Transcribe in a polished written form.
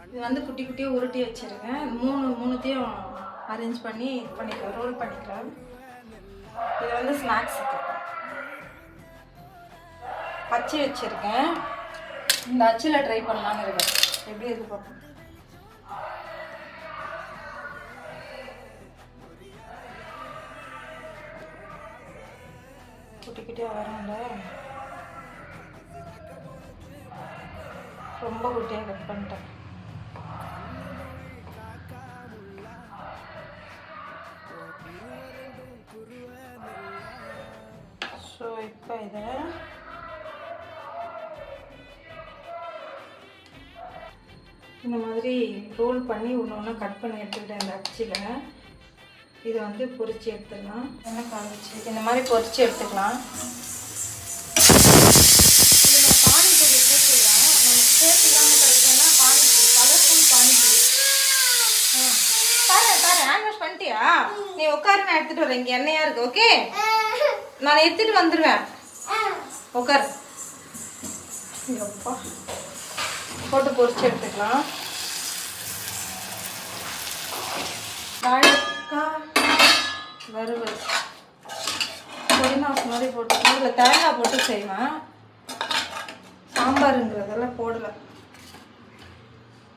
இது வந்து குட்டி குட்டியாக உருட்டி வச்சுருக்கேன். மூணுத்தையும் அரேஞ்ச் பண்ணி பண்ணிக்கலாம், ரோல் பண்ணிக்கலாம். இது வந்து ஸ்நாக்ஸுக்கு அச்சு வச்சுருக்கேன். இந்த அச்சில் ட்ரை பண்ணலான்னு இருக்கேன். எப்படி இருக்கு பார்ப்போம். குட்டி குட்டியாக வரல, ரொம்ப குட்டியாக கட் பண்ணிட்டேன். ஸோ இப்போ இதை இந்த மாதிரி ரோல் பண்ணி ஒன்று ஒன்று கட் பண்ணி எடுத்துக்கிட்டேன் இந்த அச்சில். இதை வந்து பொரிச்சு எடுத்துக்கலாம். எண்ணெய் காய்ச்சி இந்த மாதிரி பொரிச்சு எடுத்துக்கலாம். இதில் பானிபூரி என்ன செய்யலாம், நம்ம சேர்த்து இல்லாமல் கிடைச்சோன்னா பானிபூரி, கலர்ஃபுல் பானிபூரி. தரேன் ஹேண்ட் வாஷ் பண்ணிட்டியா? நீ உட்காரு, நான் எடுத்துகிட்டு வரேன். இங்கே எண்ணெயாக இருக்குது. ஓகே, நான் எடுத்துகிட்டு வந்துடுவேன். உட்காரு. எப்பா போட்டு பொரிச்சு எடுத்துக்கலாம். வாழைக்காய் வறுவல் பொடி மாசு மாதிரி போட்டுக்கலாம். இதில் தேங்காய் போட்டு செய்வேன். சாம்பாருங்கிறதெல்லாம் போடலை.